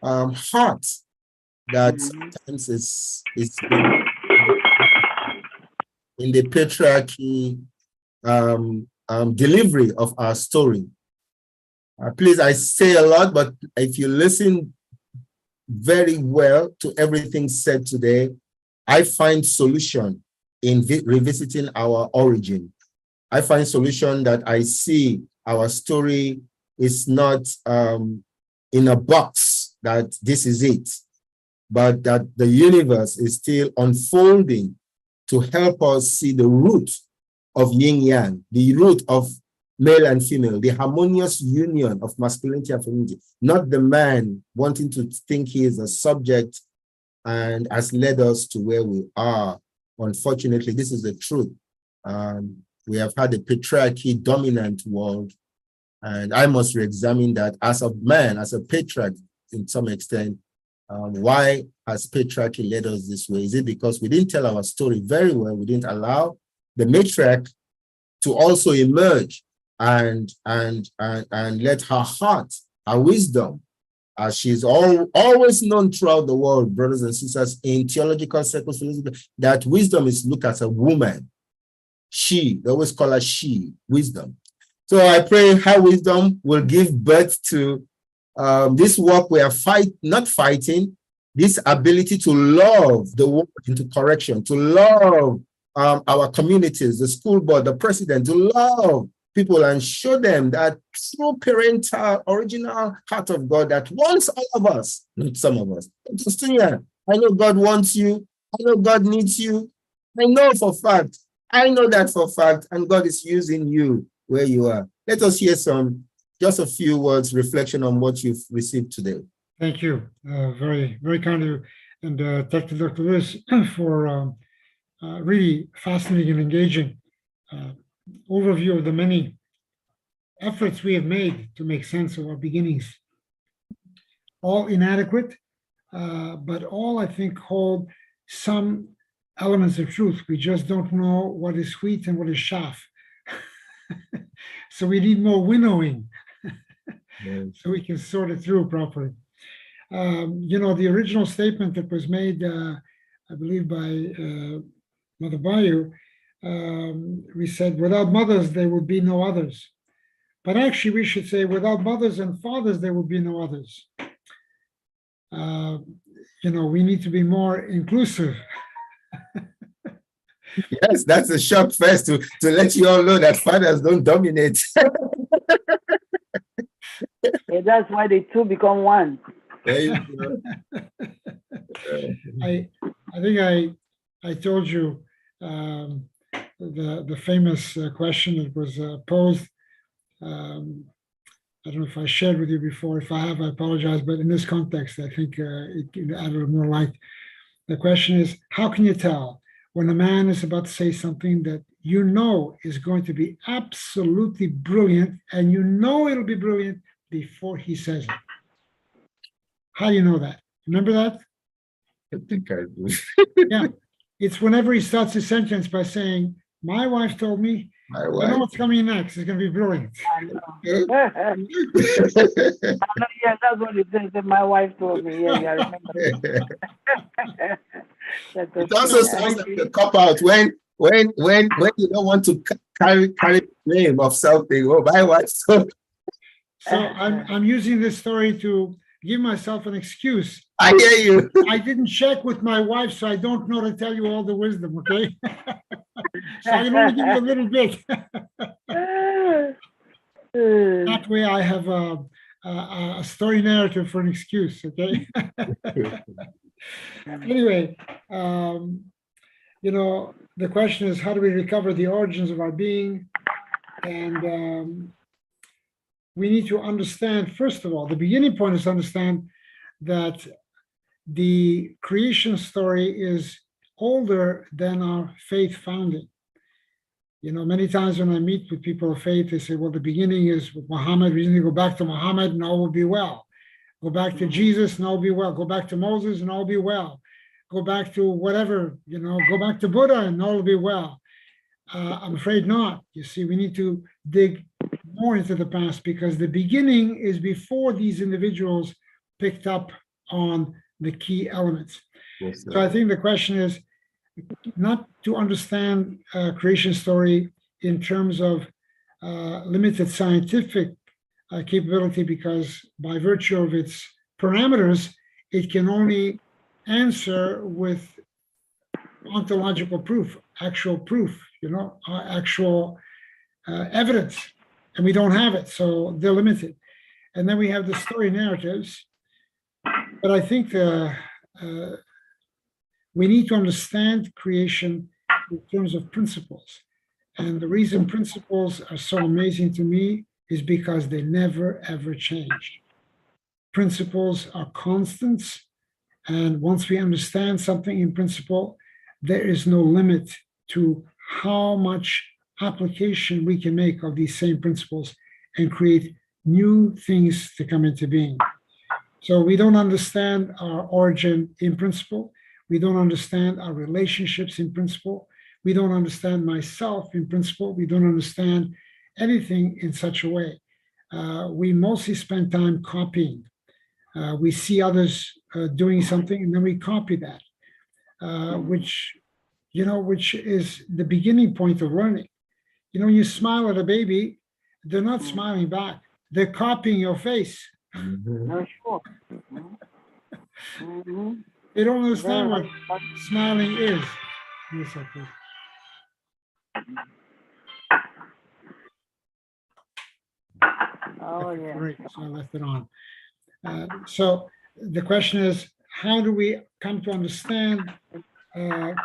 heart that sometimes is in the patriarchy delivery of our story. Please, I say a lot, but if you listen very well to everything said today, I find solution in revisiting our origin. I find solution that I see our story is not in a box that this is it, but that the universe is still unfolding to help us see the root of yin yang, the root of male and female, the harmonious union of masculinity and femininity, not the man wanting to think he is a subject and has led us to where we are. Unfortunately, this is the truth. We have had a patriarchy dominant world, and I must re-examine that as a man, as a patriarch in some extent. Why has patriarchy led us this way? Is it because we didn't tell our story very well? We didn't allow the matriarch to also emerge and let her heart, her wisdom, as she's always known throughout the world, brothers and sisters, in theological circles, that wisdom is looked as a woman. She, they always call her she, wisdom. So I pray her wisdom will give birth to this work we are not fighting, this ability to love the world into correction, to love our communities, the school board, the president, to love people and show them that true parental, original heart of God that wants all of us, not some of us. I know God wants you. I know God needs you. I know for fact. I know that for fact, and God is using you where you are. Let us hear just a few words, reflection on what you've received today. Thank you. Very, very kind of you. And thank you, Dr. Lewis, for really fascinating and engaging overview of the many efforts we have made to make sense of our beginnings. All inadequate, but all, I think, hold some elements of truth. We just don't know what is sweet and what is chaff. So we need more winnowing so we can sort it through properly. The original statement that was made, I believe, by Mother Bayou, we said, without mothers, there would be no others. But actually, we should say, without mothers and fathers, there would be no others. We need to be more inclusive. Yes, that's a shock first to let you all know that fathers don't dominate. Yeah, that's why the two become one. There you go. I think I told you the famous question that was posed. I don't know if I shared with you before. If I have, I apologize. But in this context, I think it can add a little more light. The question is, how can you tell when a man is about to say something that you know is going to be absolutely brilliant, and you know it'll be brilliant before he says it? How do you know that? Remember that? I think I do. Yeah. It's whenever he starts his sentence by saying, my wife told me, I know what's coming next. It's going to be brilliant. I know. Yeah, that's what it says. My wife told me. Yeah, I remember. It also sounds like a cop out when you don't want to carry the name of something. Oh, my wife. So I'm using this story to give myself an excuse. I hear you. I didn't check with my wife, so I don't know to tell you all the wisdom, okay? So I can only give you a little bit. That way I have a story narrative for an excuse, okay? Anyway, the question is, how do we recover the origins of our being? And we need to understand, first of all, the beginning point is to understand that the creation story is older than our faith founding. Many times when I meet with people of faith, they say, well, the beginning is with Muhammad. We need to go back to Muhammad and all will be well. Go back to Jesus and all will be well. Go back to Moses and all will be well. Go back to whatever, go back to Buddha and all will be well. I'm afraid not. You see, we need to dig more into the past because the beginning is before these individuals picked up on the key elements. Yes, So I think the question is not to understand creation story in terms of limited scientific capability, because by virtue of its parameters, it can only answer with ontological proof, actual proof, actual evidence, and we don't have it, so they're limited. And then we have the story narratives, but I think we need to understand creation in terms of principles. And the reason principles are so amazing to me is because they never, ever change. Principles are constants. And once we understand something in principle, there is no limit to how much application we can make of these same principles and create new things to come into being. So we don't understand our origin in principle. We don't understand our relationships in principle. We don't understand myself in principle. We don't understand anything in such a way. We mostly spend time copying. We see others doing something and then we copy that, which is the beginning point of learning. When you smile at a baby, they're not smiling back. They're copying your face. No, sure. They don't understand what smiling is. Yes, okay. Oh, yeah. Great, so I left it on. So the question is, how do we come to understand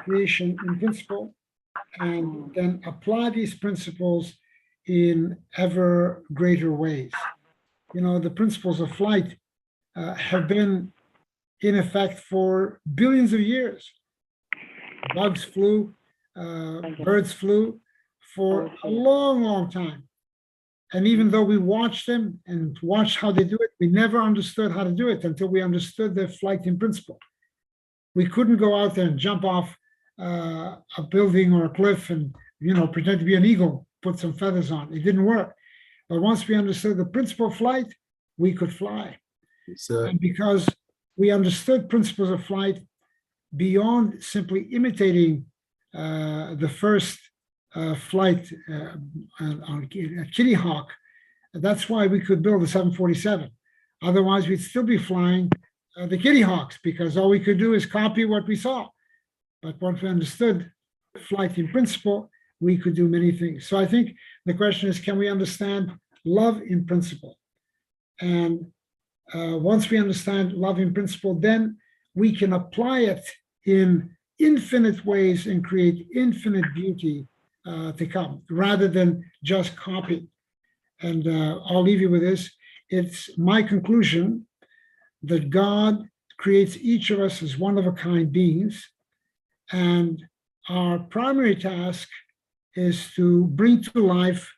creation in principle and then apply these principles in ever greater ways? The principles of flight have been in effect for billions of years. Bugs flew, birds flew for a long, long time. And even though we watched them and watched how they do it, we never understood how to do it until we understood their flight in principle. We couldn't go out there and jump off a building or a cliff and, pretend to be an eagle, put some feathers on. It didn't work. But once we understood the principle of flight, we could fly. And because we understood principles of flight beyond simply imitating the first flight on a Kitty Hawk, that's why we could build a 747. Otherwise, we'd still be flying the Kitty Hawks because all we could do is copy what we saw. But once we understood flight in principle, we could do many things. So I think the question is, can we understand love in principle? And once we understand love in principle, then we can apply it in infinite ways and create infinite beauty to come, rather than just copy. And I'll leave you with this. It's my conclusion that God creates each of us as one-of-a-kind beings, and our primary task is to bring to life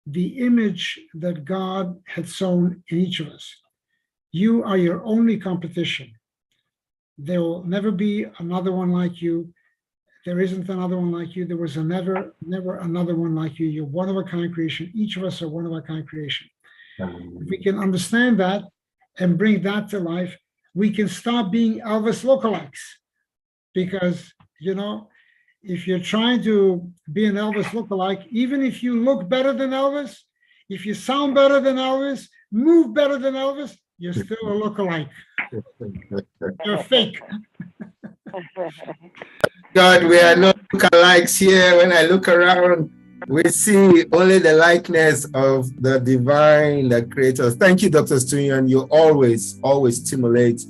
the image that God had sown in each of us. You are your only competition. There will never be another one like you. There isn't another one like you. There was never another one like you. You're one-of-a-kind creation. Each of us are one-of-a-kind creation. If we can understand that and bring that to life, we can stop being Elvis lookalikes. Because, if you're trying to be an Elvis lookalike, even if you look better than Elvis, if you sound better than Elvis, move better than Elvis, you're still a lookalike. You're fake. God, we are no lookalikes here. When I look around, we see only the likeness of the divine, the creator. Thank you, Dr. Stunyan. You always stimulate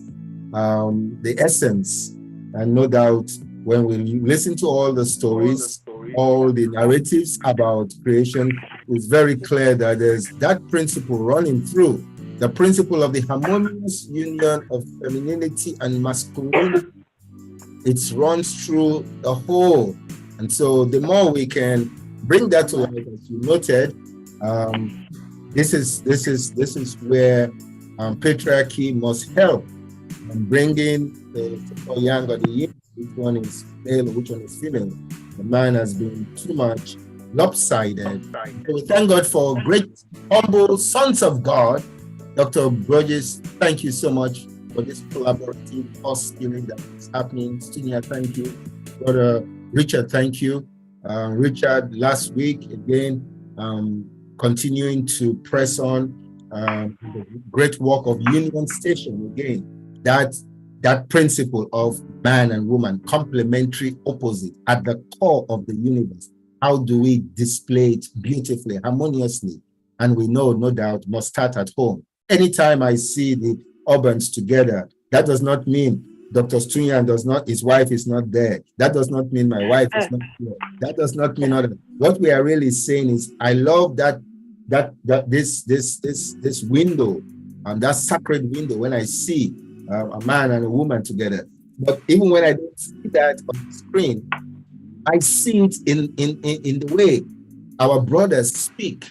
the essence. And no doubt, when we listen to all the stories, all the narratives about creation, it's very clear that there's that principle running through, the principle of the harmonious union of femininity and masculinity. It runs through the whole. And so the more we can bring that to life, as you noted, this is where patriarchy must help in bringing the young or the yin, which one is male or which one is female. The man has been too much lopsided. So we thank God for great, humble sons of God. Dr. Burgess, thank you so much for this collaborative us healing that is happening. Stunia, thank you. Brother Richard, thank you. Richard, last week, again, continuing to press on the great work of Union Station, again, that principle of man and woman, complementary opposite at the core of the universe. How do we display it beautifully, harmoniously? And we know, no doubt, must start at home. Anytime I see the urbans together, that does not mean Dr. Stunyan his wife is not there. That does not mean my wife is not there. That does not mean other. What we are really saying is, I love this window, that sacred window when I see a man and a woman together. But even when I don't see that on the screen, I see it in the way our brothers speak.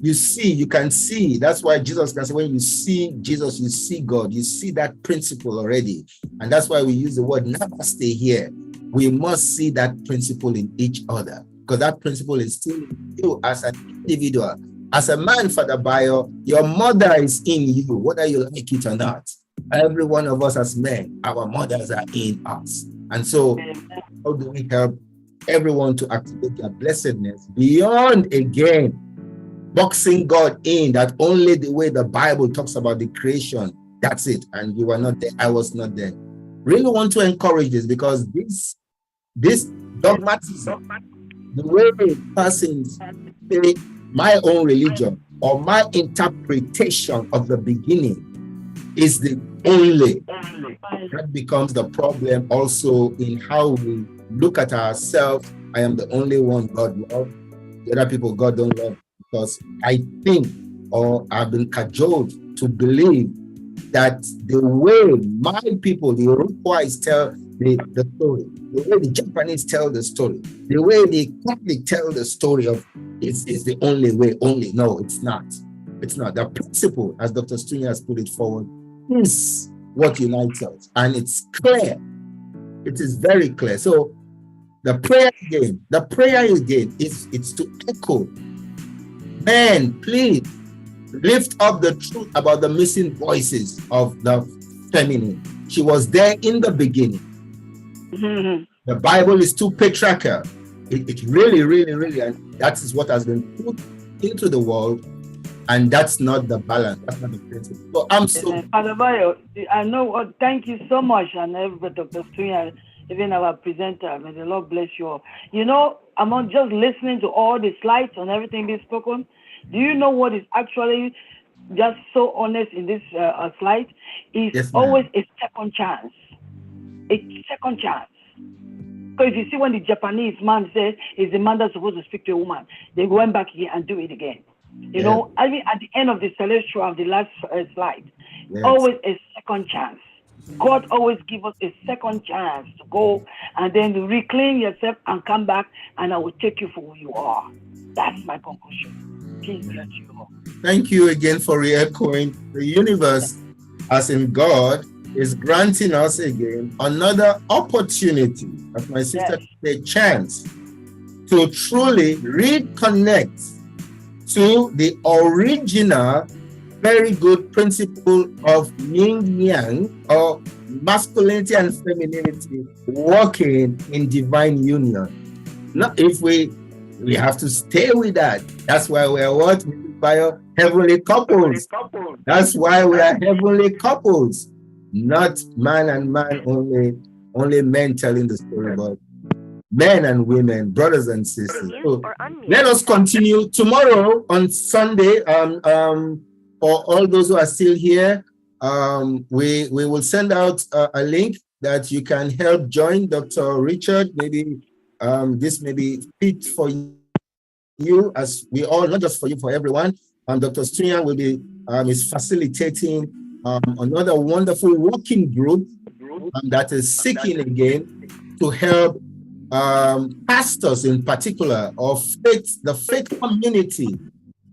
You can see. That's why Jesus can say, when you see Jesus, you see God. You see that principle already. And that's why we use the word namaste here. We must see that principle in each other, because that principle is still in you as an individual. As a man, Father Bayo, your mother is in you, whether you like it or not. Every one of us as men, our mothers are in us. And so, how do we help everyone to activate their blessedness beyond, again, boxing God in that only the way the Bible talks about the creation, that's it, and you were not there, I was not there. Really want to encourage this, because this dogmatism, the way persons say my own religion or my interpretation of the beginning is the only, that becomes the problem also in how we look at ourselves. I am the only one God loves. The other people God don't love. Because I think, or I've been cajoled to believe, that the way my people, the Uruguayans, tell the story, the way the Japanese tell the story, the way the Catholic tell the story of is the only way. Only no, it's not. It's not. The principle, as Dr. Stunia has put it forward, is what unites us, and it's clear. It is very clear. So the prayer again is it's to echo. Men, please lift up the truth about the missing voices of the feminine. She was there in the beginning. Mm-hmm. The Bible is too patriarchal. It really, and that is what has been put into the world, and that's not the balance. That's not the principle. So Father Bayo, I know. Thank you so much, and everybody, Dr. Stunia, even our presenter. May the Lord bless you all. You know, I'm not just listening to all the slides and everything being spoken. Do you know what is actually just so honest in this slide? Is always a second chance. A second chance. Because if you see when the Japanese man says is the man that's supposed to speak to a woman, they went back here and do it again. You know, I mean, at the end of the celestial of the last slide, always a second chance. God always gives us a second chance to go and then reclaim yourself and come back, and I will take you for who you are. That's my conclusion. Please bless you all. Thank you again for re-echoing. The universe, as in God, is granting us again another opportunity, as my sister said, chance to truly reconnect to the original very good principle of yin yang, or masculinity and femininity working in divine union. Now, if we have to stay with that. That's why we are what? Heavenly couples. That's why we are heavenly couples. Not man and man only men telling the story, but men and women, brothers and sisters. So let us continue tomorrow on Sunday. For all those who are still here, we will send out a link that you can help join. Dr. Richard, maybe this may be fit for you, as we all, not just for you, for everyone. Dr. Strian will be is facilitating another wonderful working group that is seeking again to help pastors in particular of faith, the faith community,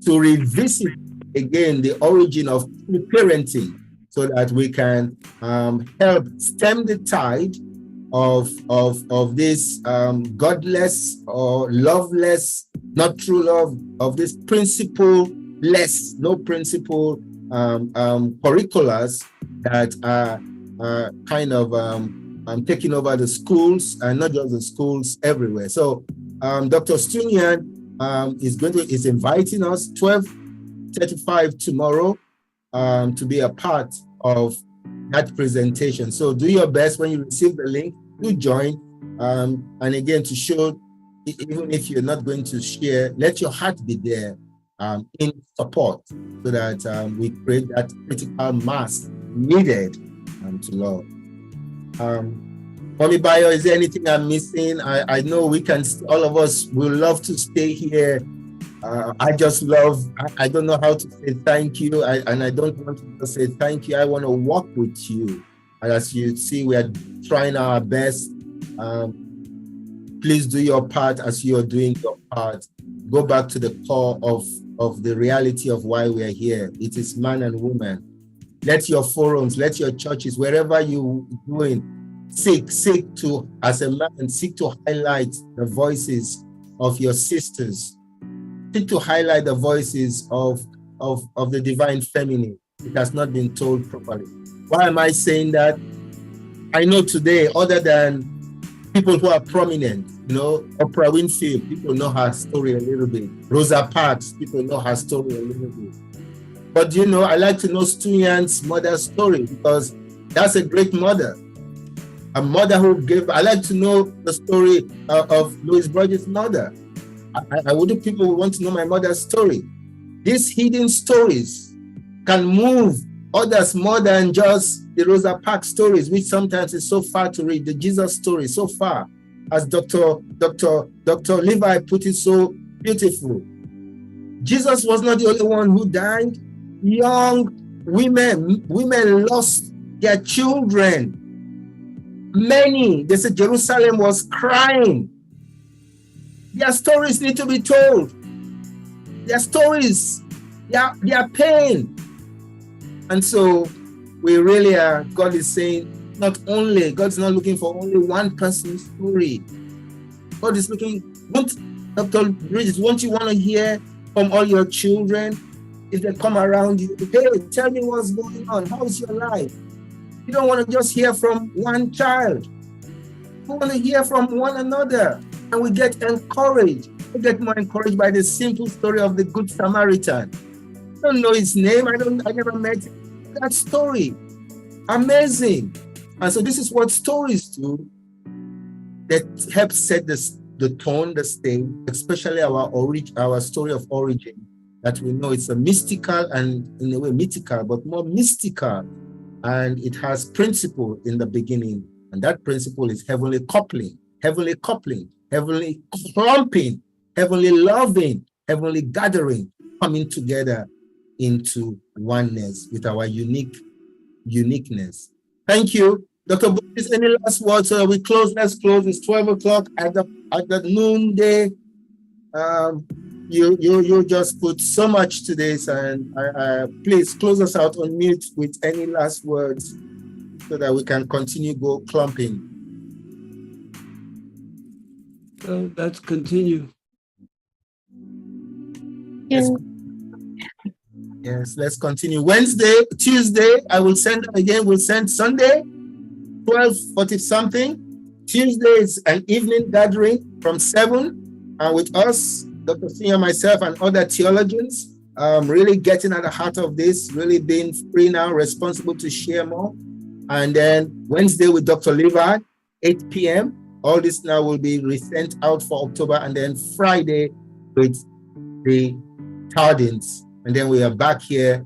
to revisit again the origin of parenting, so that we can help stem the tide of this godless or loveless, not true love, of this principle-less, no principle curriculars that are kind of taking over the schools, and not just the schools, everywhere. So Dr. Strian is inviting us 12:35 tomorrow to be a part of that presentation. So do your best when you receive the link, do join. And again, to show, even if you're not going to share, let your heart be there in support, so that we create that critical mass needed to love. Mommy Bayo, is there anything I'm missing? I know we can, all of us will love to stay here. I just love, I don't know how to say thank you, and I don't want to just say thank you. I want to walk with you. And as you see, we are trying our best. Please do your part as you are doing your part. Go back to the core of the reality of why we are here. It is man and woman. Let your forums, let your churches, wherever you're doing, seek to, as a man, seek to highlight the voices of your sisters. Seek to highlight the voices of the divine feminine. It has not been told properly. Why am I saying that? I know today, other than people who are prominent, Oprah Winfrey, people know her story a little bit. Rosa Parks, people know her story a little bit. But I like to know Strian's mother's story, because that's a great mother. A mother who gave, I like to know the story of Louis Borges' mother. I would people want to know my mother's story. These hidden stories can move others more than just the Rosa Parks stories, which sometimes is so far to read. The Jesus story, so far, as Dr. Levi put it so beautiful. Jesus was not the only one who died. Young women lost their children. Many, they said Jerusalem was crying. Their stories need to be told. Their stories, their pain. And so we really are, God is saying, God's not looking for only one person's story. God is looking, Dr. Bridges, won't you want to hear from all your children? If they come around you, hey, tell me what's going on. How's your life? You don't want to just hear from one child. We want to hear from one another. And we get encouraged. We get more encouraged by the simple story of the Good Samaritan. I don't know his name. I never met him. That story. Amazing. And so this is what stories do that help set the tone, the stage, especially our story of origin, that we know it's a mystical and in a way mythical, but more mystical. And it has principle in the beginning. And that principle is heavenly coupling, heavenly clumping, heavenly loving, heavenly gathering, coming together into oneness with our uniqueness. Thank you. Dr. Buddhist, any last words? So we close, let's close. It's 12 o'clock at the noonday. You just put so much to this, and please close us out on mute with any last words so that we can continue go clumping. Let's continue. Yes, let's continue. Tuesday, I will send again. We'll send Sunday, 12:40 something. Tuesday is an evening gathering from 7, and with us, Dr. Strian, myself, and other theologians, really getting at the heart of this, really being free now, responsible to share more. And then Wednesday with Dr. Levi, 8 p.m. All this now will be resent out for October, and then Friday with the tardings. And then we are back here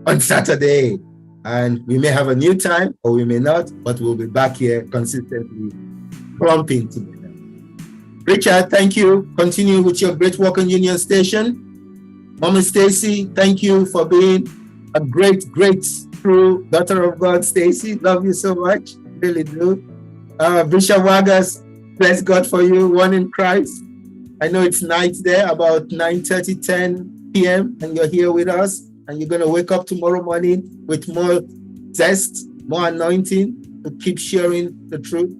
on Saturday. And we may have a new time or we may not, but we'll be back here consistently clumping together. Richard, thank you. Continue with your great work on Union Station. Mama Stacy, thank you for being a great, true daughter of God. Stacy, love you so much. Really do. Bishop Vargas, bless God for you, one in Christ. I know it's night there, about 9:30, 10 p.m., and you're here with us, and you're going to wake up tomorrow morning with more zest, more anointing to keep sharing the truth.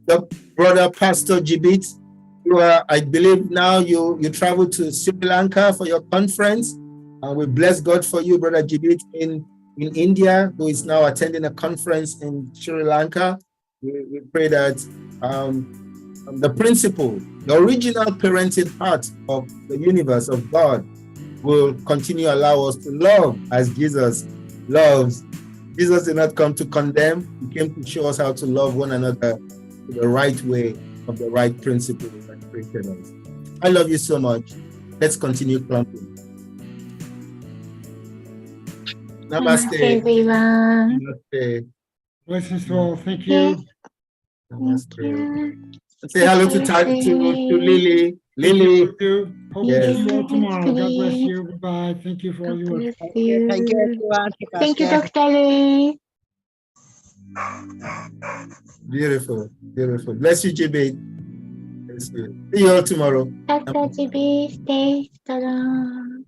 The brother Pastor Jibit, you are, I believe now you travel to Sri Lanka for your conference, and we bless God for you, brother Jibit, in India, who is now attending a conference in Sri Lanka. We pray that the principle, the original parenting heart of the universe of God will continue to allow us to love as Jesus loves. Jesus did not come to condemn. He came to show us how to love one another the right way of the right principle that created us. I love you so much. Let's continue clumping. Namaste. Namaste, everyone. Namaste. Blessings to all. Thank you. Namaste. Say hello to Lily. Lily. Thank you. Hope to Yes. see you all tomorrow. God bless you. Goodbye. Thank you for all your work. Thank you. Thank you, everyone. Thank you, Dr. Lee. Beautiful. Bless you, JB. Bless you. See you all tomorrow. Dr. GB, stay strong.